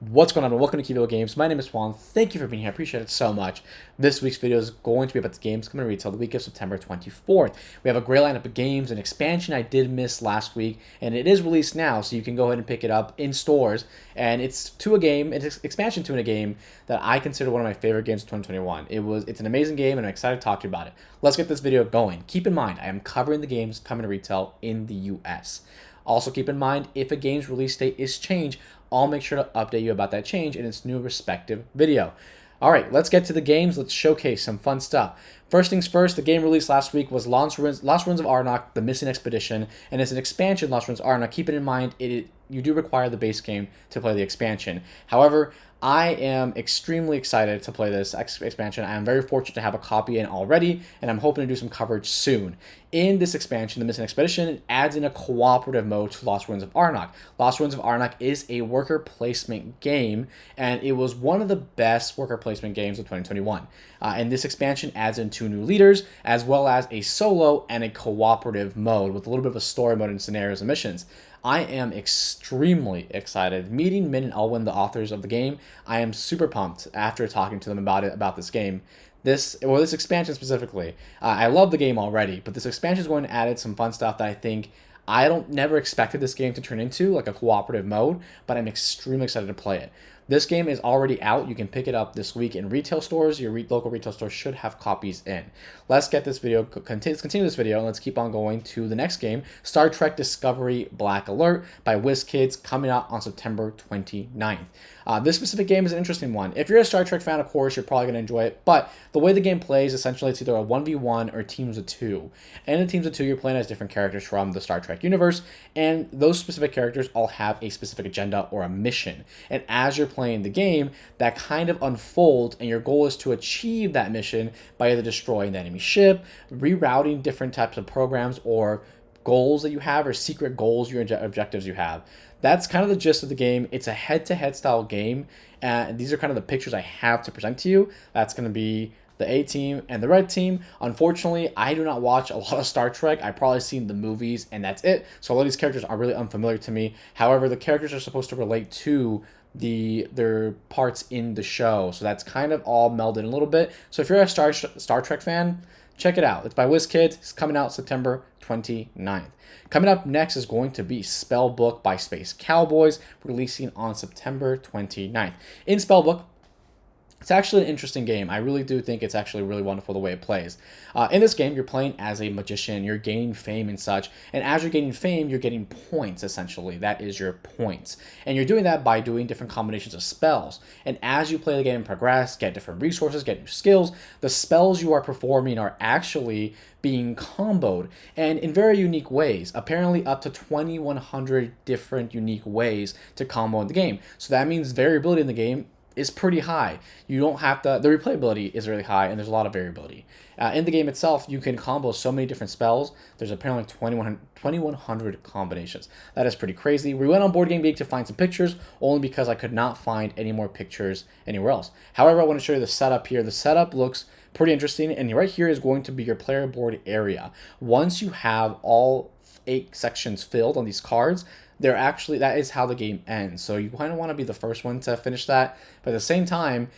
What's going on? Welcome to QVO Games. My name is Juan. Thank you for being here. I appreciate it so much. This week's video is going to be about the games coming to retail the week of September 24th. We have a great lineup of games, an expansion I did miss last week, and it is released now, so you can go ahead and pick it up in stores. And it's it's expansion to a game that I consider one of my favorite games of 2021. It's an amazing game, and I'm excited to talk to you about it. Let's get this video going. Keep in mind, I am covering the games coming to retail in the US. Also keep in mind, if a game's release date is changed, I'll make sure to update you about that change in its new respective video. All right, let's get to the games. Let's showcase some fun stuff. First things first, the game released last week was Lost Ruins of Arnak, The Missing Expedition, and it's an expansion, Lost Ruins of Arnak. Keep it in mind, you do require the base game to play the expansion. However, I am extremely excited to play this expansion. I am very fortunate to have a copy in already, and I'm hoping to do some coverage soon. In this expansion, The Missing Expedition, it adds in a cooperative mode to Lost Ruins of Arnak. Lost Ruins of Arnak is a worker placement game, and it was one of the best worker placement games of 2021. And this expansion adds in 2 new leaders, as well as a solo and a cooperative mode with a little bit of a story mode and scenarios and missions. I am extremely excited. Meeting Min and Elwin, the authors of the game, I am super pumped after talking to them about this game. This expansion specifically. I love the game already, but this expansion is going to add in some fun stuff that I think never expected this game to turn into, like a cooperative mode, but I'm extremely excited to play it. This game is already out. You can pick it up this week in retail stores. Your local retail store should have copies in. Let's get this video, continue this video, and let's keep on going to the next game, Star Trek Discovery Black Alert by WizKids, coming out on September 29th. This specific game is an interesting one. If you're a Star Trek fan, of course, you're probably going to enjoy it, but the way the game plays, essentially, it's either a 1v1 or teams of 2. And in teams of 2, you're playing as different characters from the Star Trek universe, and those specific characters all have a specific agenda or a mission. And as you're playing the game, that kind of unfolds, and your goal is to achieve that mission by either destroying the enemy ship, rerouting different types of programs or goals that you have, or secret goals, your objectives you have. That's kind of the gist of the game. It's a head-to-head style game, and these are kind of the pictures I have to present to you. That's going to be the A team and the red team. Unfortunately, I do not watch a lot of Star Trek. I've probably seen the movies, and that's it. So a lot of these characters are really unfamiliar to me. However, the characters are supposed to relate to their parts in the show, so that's kind of all melded in a little bit. So if you're a Star Trek fan, check it out. It's by WizKids. It's coming out September 29th. Coming up next is going to be SpellBook by Space Cowboys, releasing on September 29th. In SpellBook, it's actually an interesting game. I really do think it's actually really wonderful the way it plays. In this game, you're playing as a magician. You're gaining fame and such. And as you're gaining fame, you're getting points, essentially. That is your points. And you're doing that by doing different combinations of spells. And as you play the game and progress, get different resources, get new skills, the spells you are performing are actually being comboed, and in very unique ways. Apparently up to 2,100 different unique ways to combo in the game. So that means variability in the game is pretty high. You don't have to, the replayability is really high, and there's a lot of variability. In the game itself, you can combo so many different spells. There's apparently 2,100 combinations. That is pretty crazy. We went on Board Game Geek to find some pictures, only because I could not find any more pictures anywhere else. However, I want to show you the setup here. The setup looks pretty interesting, and right here is going to be your player board area. Once you have all 8 sections filled on these cards, that is how the game ends. So you kind of want to be the first one to finish that, but at the same time,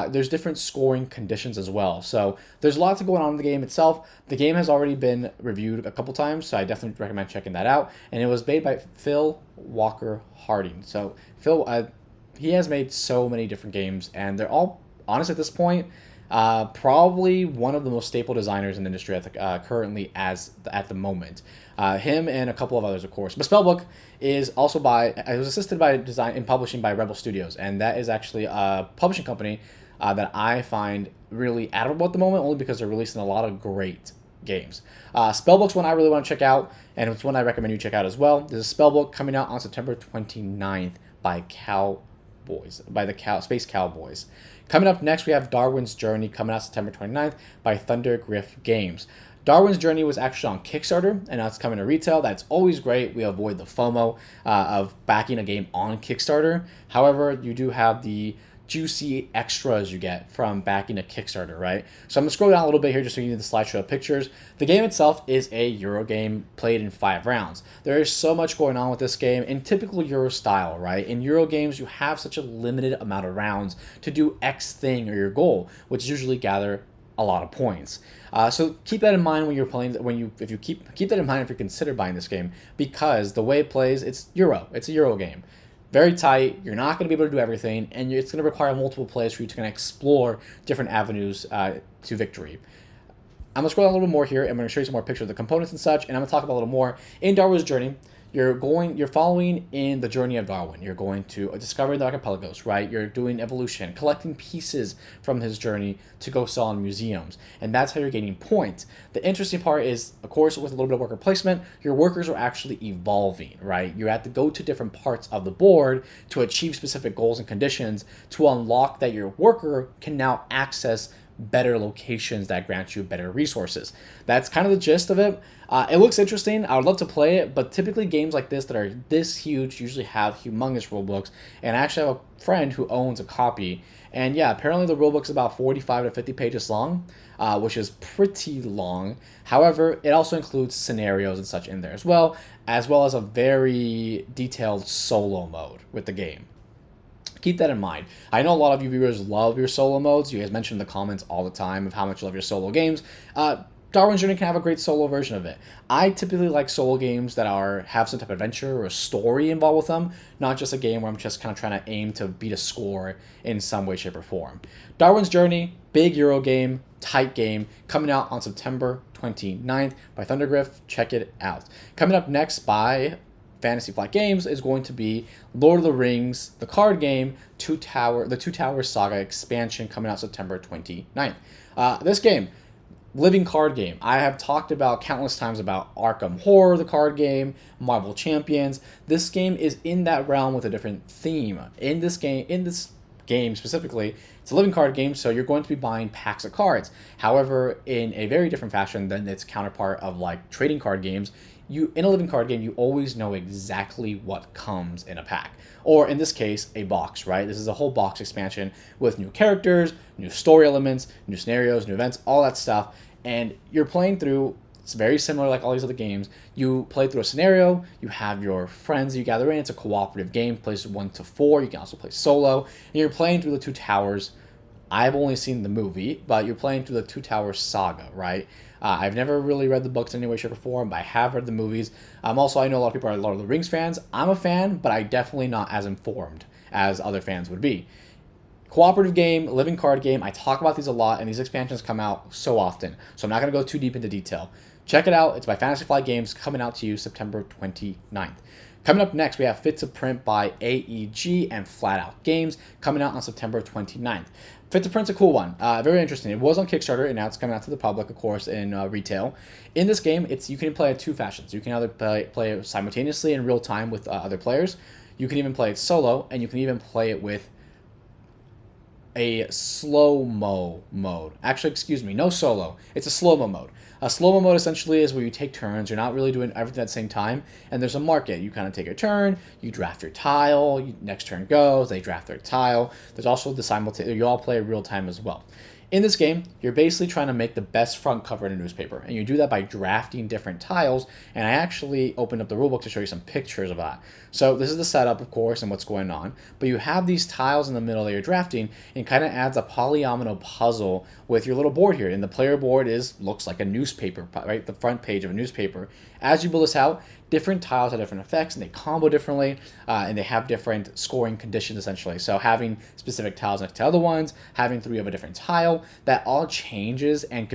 there's different scoring conditions as well. So there's lots going on in the game itself. The game has already been reviewed a couple times, so I definitely recommend checking that out. And it was made by Phil Walker Harding. So Phil, he has made so many different games, and they're all, honestly, at this point, probably one of the most staple designers in the industry currently at the moment. Him and a couple of others, of course. But SpellBook is also it was assisted by design and publishing by Rebel Studios, and that is actually a publishing company that I find really admirable at the moment, only because they're releasing a lot of great games. SpellBook's one I really want to check out, and it's one I recommend you check out as well. This is SpellBook, coming out on September 29th by Space Cowboys. Coming up next, we have Darwin's Journey, coming out September 29th by Thundergriff Games. Darwin's Journey was actually on Kickstarter, and now it's coming to retail. That's always great. We avoid the FOMO of backing a game on Kickstarter. However, you do have the juicy extras you get from backing a Kickstarter, right? So I'm gonna scroll down a little bit here just so you need the slideshow of pictures. The game itself is a Euro game played in 5 rounds. There is so much going on with this game in typical Euro style, right? In Euro games, you have such a limited amount of rounds to do X thing or your goal, which is usually gather a lot of points. So keep that in mind when you're playing. If you keep that in mind if you consider buying this game, because the way it plays, it's Euro. It's a Euro game, very tight. You're not going to be able to do everything, and it's going to require multiple plays for you to kind of explore different avenues to victory. I'm gonna scroll down a little bit more here, and I'm gonna show you some more pictures of the components and such, and I'm gonna talk about a little more in Darwin's journey. You're following in the journey of Darwin. You're going to discover the archipelagos, right? You're doing evolution, collecting pieces from his journey to go sell in museums, and that's how you're gaining points. The interesting part is, of course, with a little bit of worker placement, your workers are actually evolving, right? You have to go to different parts of the board to achieve specific goals and conditions to unlock that your worker can now access better locations that grant you better resources. That's kind of the gist of it. It looks interesting. I would love to play it, but typically games like this that are this huge usually have humongous rulebooks, and I actually have a friend who owns a copy, and yeah, apparently the rulebook's about 45 to 50 pages long, which is pretty long. However, it also includes scenarios and such in there as well as a very detailed solo mode with the game. Keep that in mind. I know a lot of you viewers love your solo modes. You guys mention in the comments all the time of how much you love your solo games. Darwin's Journey can have a great solo version of it. I typically like solo games that have some type of adventure or a story involved with them, not just a game where I'm just kind of trying to aim to beat a score in some way, shape, or form. Darwin's Journey, big Euro game, tight game, coming out on September 29th by Thundergriff. Check it out. Coming up next by Fantasy Flight Games is going to be Lord of the Rings, the card game, the Two Towers Saga expansion coming out September 29th. This game, living card game. I have talked about countless times about Arkham Horror, the card game, Marvel Champions. This game is in that realm with a different theme. In this game specifically, it's a living card game, so you're going to be buying packs of cards. However, in a very different fashion than its counterpart of like trading card games, in a living card game, you always know exactly what comes in a pack. Or in this case, a box, right? This is a whole box expansion with new characters, new story elements, new scenarios, new events, all that stuff. And you're playing through, it's very similar like all these other games. You play through a scenario, you have your friends that you gather in. It's a cooperative game, plays 1 to 4. You can also play solo. And you're playing through the Two Towers. I've only seen the movie, but you're playing through the Two Towers Saga, right? I've never really read the books in any way, shape, or form, but I have read the movies. Also, I know a lot of people are Lord of the Rings fans. I'm a fan, but I'm definitely not as informed as other fans would be. Cooperative game, living card game. I talk about these a lot, and these expansions come out so often, so I'm not going to go too deep into detail. Check it out. It's by Fantasy Flight Games, coming out to you September 29th. Coming up next, we have Fit to Print by AEG and Flat Out Games, coming out on September 29th. Fit to Print's a cool one. Very interesting. It was on Kickstarter, and now it's coming out to the public, of course, in retail. In this game, you can play it 2 fashions. You can either play it simultaneously in real time with other players. You can even play it solo, and you can even play it with a slow-mo mode. Actually, excuse me, no solo. It's a slow-mo mode. A slow-mo mode essentially is where you take turns. You're not really doing everything at the same time, and there's a market. You kind of take your turn, you draft your tile, next turn goes, they draft their tile. There's also the simultaneous, you all play real time as well. In this game, you're basically trying to make the best front cover in a newspaper, and you do that by drafting different tiles, and I actually opened up the rulebook to show you some pictures of that. So this is the setup, of course, and what's going on, but you have these tiles in the middle that you're drafting, and kind of adds a polyomino puzzle with your little board here, and the player board looks like a newspaper, right? The front page of a newspaper. As you build this out, different tiles have different effects, and they combo differently, and they have different scoring conditions, essentially. So having specific tiles next to other ones, having 3 of a different tile, that all changes and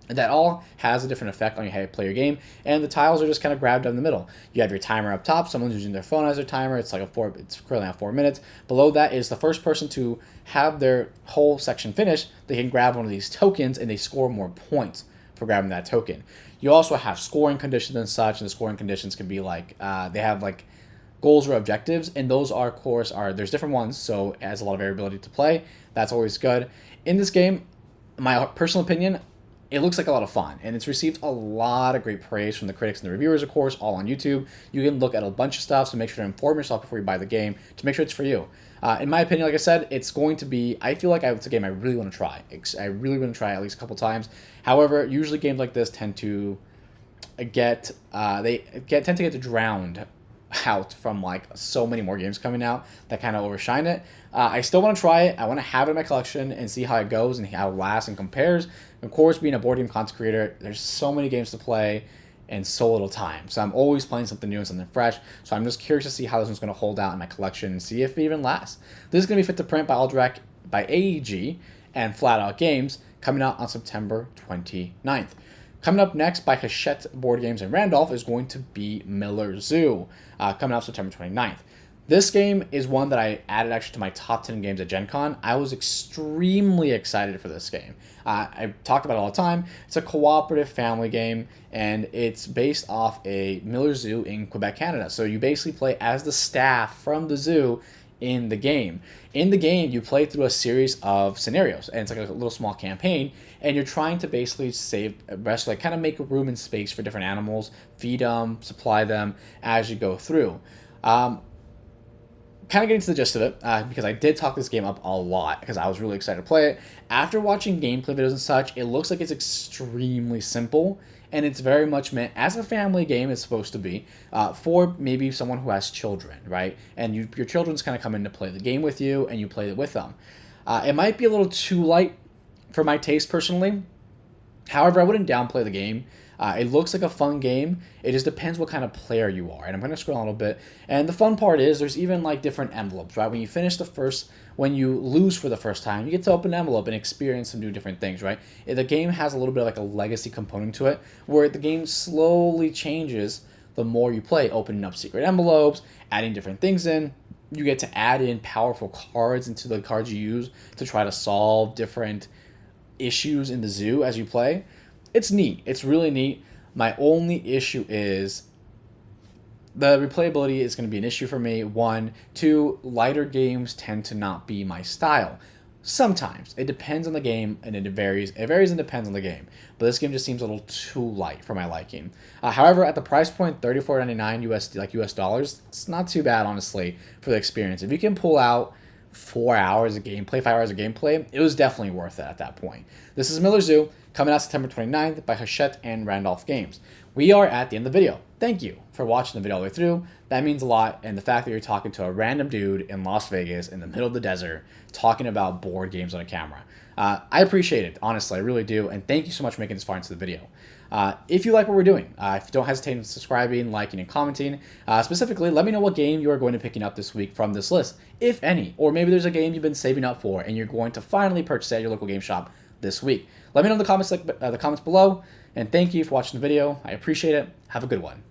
that all has a different effect on how you play your game, and the tiles are just kind of grabbed down the middle. You have your timer up top. Someone's using their phone as their timer. It's currently at 4 minutes. Below that is the first person to have their whole section finished. They can grab one of these tokens, and they score more points for grabbing that token. You also have scoring conditions and such, and the scoring conditions can be like, they have like goals or objectives, and those are, of course, there's different ones, so it has a lot of variability to play. That's always good. In this game, my personal opinion, it looks like a lot of fun, and it's received a lot of great praise from the critics and the reviewers, of course, all on YouTube. You can look at a bunch of stuff, so make sure to inform yourself before you buy the game to make sure it's for you. In my opinion, like I said, it's going to be, I feel like it's a game I really want to try. I really want to try at least a couple times. However, usually games like this tend to tend to get drowned out from like so many more games coming out that kind of overshine it. I still want to try it. I want to have it in my collection and see how it goes and how it lasts and compares. Of course, being a board game content creator, there's so many games to play and so little time. So I'm always playing something new and something fresh. So I'm just curious to see how this one's going to hold out in my collection and see if it even lasts. This is going to be fit to print by AEG and Flat Out Games, coming out on September 29th. Coming up next by Hachette Board Games and Randolph is going to be Miller Zoo, coming out September 29th. This game is one that I added actually to my top 10 games at Gen Con. I was extremely excited for this game. I talked about it all the time. It's a cooperative family game, and it's based off a Miller Zoo in Quebec, Canada. So you basically play as the staff from the zoo in the game. In the game, you play through a series of scenarios, and it's like a little small campaign, and you're trying to basically kind of make room and space for different animals, feed them, supply them as you go through. Kind of getting to the gist of it, because I did talk this game up a lot because I was really excited to play it. After watching gameplay videos and such, it looks like it's extremely simple, and it's very much meant as a family game. It's supposed to be for maybe someone who has children, right? And your children's kind of come in to play the game with you, and you play it with them. It might be a little too light for my taste personally. However, I wouldn't downplay the game. It looks like a fun game. It just depends what kind of player you are. And I'm going to scroll a little bit. And the fun part is there's even like different envelopes, right? When you lose for the first time, you get to open an envelope and experience some new different things, right? The game has a little bit of like a legacy component to it, where the game slowly changes the more you play, opening up secret envelopes, adding different things in. You get to add in powerful cards into the cards you use to try to solve different issues in the zoo as you play. It's neat. It's really neat. My only issue is the replayability is going to be an issue for me. 1, 2, lighter games tend to not be my style. Sometimes. It depends on the game, and it varies. It varies and depends on the game. But this game just seems a little too light for my liking. However, at the price point, $34.99 US dollars, it's not too bad, honestly, for the experience. If you can pull out 4 hours of gameplay, 5 hours of gameplay, it was definitely worth it at that point. This is Miller Zoo, coming out September 29th by Hachette and Randolph Games. We are at the end of the video. Thank you for watching the video all the way through. That means a lot, and the fact that you're talking to a random dude in Las Vegas in the middle of the desert talking about board games on a camera. I appreciate it, honestly, I really do, and thank you so much for making this far into the video. If you like what we're doing, don't hesitate in subscribing, liking, and commenting. Specifically, let me know what game you are going to be picking up this week from this list, if any. Or maybe there's a game you've been saving up for and you're going to finally purchase at your local game shop this week. Let me know in the comments below, and thank you for watching the video. I appreciate it. Have a good one.